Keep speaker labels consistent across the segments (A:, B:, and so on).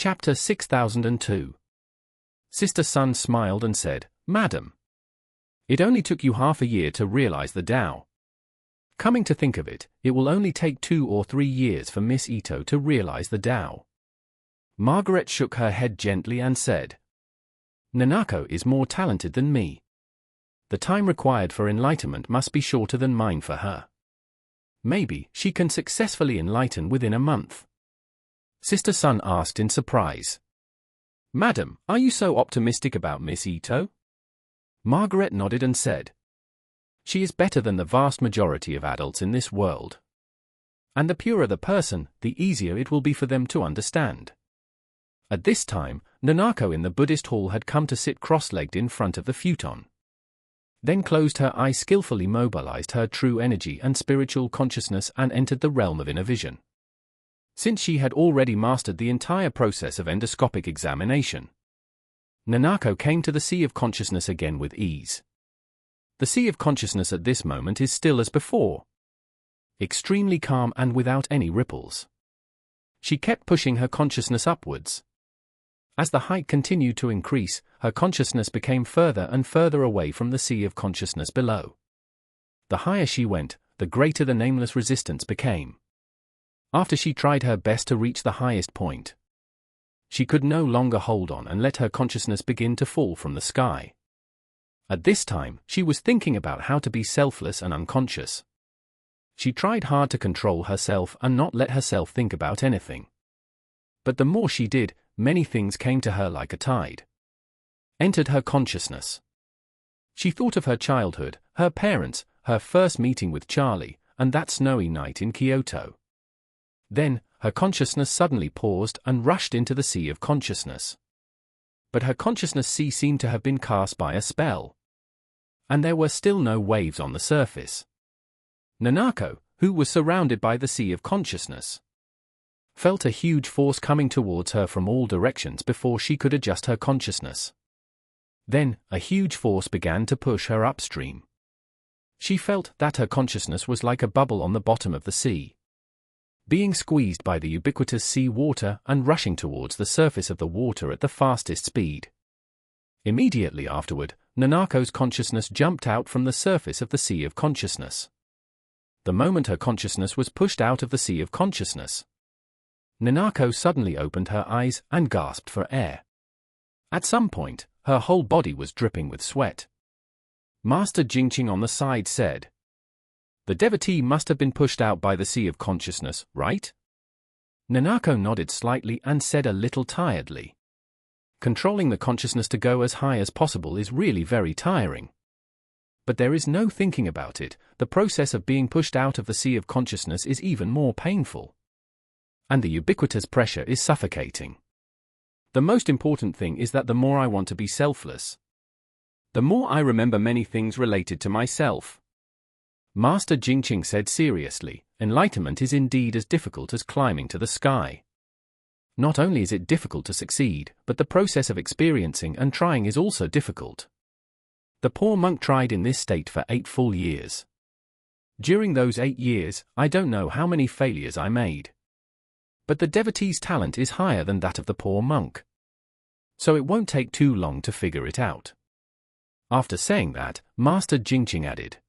A: Chapter 6002. Sister Sun smiled and said, "Madam, it only took you half a year to realize the Tao. Coming to think of it, it will only take 2 or 3 years for Miss Ito to realize the Tao." Margaret shook her head gently and said, "Nanako is more talented than me. The time required for enlightenment must be shorter than mine for her. Maybe she can successfully enlighten within a month." Sister Sun asked in surprise, "Madam, are you so optimistic about Miss Ito?" Margaret nodded and said, "She is better than the vast majority of adults in this world. And the purer the person, the easier it will be for them to understand." At this time, Nanako in the Buddhist hall had come to sit cross-legged in front of the futon. Then closed her eyes, skillfully mobilized her true energy and spiritual consciousness and entered the realm of inner vision. Since she had already mastered the entire process of endoscopic examination, Nanako came to the sea of consciousness again with ease. The sea of consciousness at this moment is still as before, extremely calm and without any ripples. She kept pushing her consciousness upwards. As the height continued to increase, her consciousness became further and further away from the sea of consciousness below. The higher she went, the greater the nameless resistance became. After she tried her best to reach the highest point, she could no longer hold on and let her consciousness begin to fall from the sky. At this time, she was thinking about how to be selfless and unconscious. She tried hard to control herself and not let herself think about anything. But the more she did, many things came to her like a tide. Entered her consciousness. She thought of her childhood, her parents, her first meeting with Charlie, and that snowy night in Kyoto. Then, her consciousness suddenly paused and rushed into the sea of consciousness. But her consciousness sea seemed to have been cast by a spell. And there were still no waves on the surface. Nanako, who was surrounded by the sea of consciousness, felt a huge force coming towards her from all directions before she could adjust her consciousness. Then, a huge force began to push her upstream. She felt that her consciousness was like a bubble on the bottom of the sea, being squeezed by the ubiquitous sea water and rushing towards the surface of the water at the fastest speed. Immediately afterward, Nanako's consciousness jumped out from the surface of the sea of consciousness. The moment her consciousness was pushed out of the sea of consciousness, Nanako suddenly opened her eyes and gasped for air. At some point, her whole body was dripping with sweat. Master Jingqing on the side said, "The devotee must have been pushed out by the sea of consciousness, right?" Nanako nodded slightly and said a little tiredly, "Controlling the consciousness to go as high as possible is really very tiring. But there is no thinking about it, the process of being pushed out of the sea of consciousness is even more painful. And the ubiquitous pressure is suffocating. The most important thing is that the more I want to be selfless, the more I remember many things related to myself." Master Jingqing said seriously, "Enlightenment is indeed as difficult as climbing to the sky. Not only is it difficult to succeed, but the process of experiencing and trying is also difficult. The poor monk tried in this state for 8 full years. During those 8 years, I don't know how many failures I made. But the devotee's talent is higher than that of the poor monk. So it won't take too long to figure it out." After saying that, Master Jingqing added,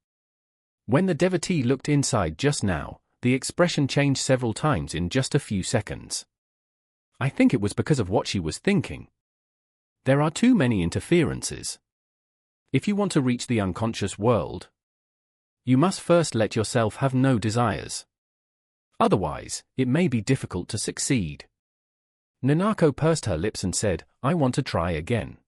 A: "When the devotee looked inside just now, the expression changed several times in just a few seconds. I think it was because of what she was thinking. There are too many interferences. If you want to reach the unconscious world, you must first let yourself have no desires. Otherwise, it may be difficult to succeed." Nanako pursed her lips and said, "I want to try again."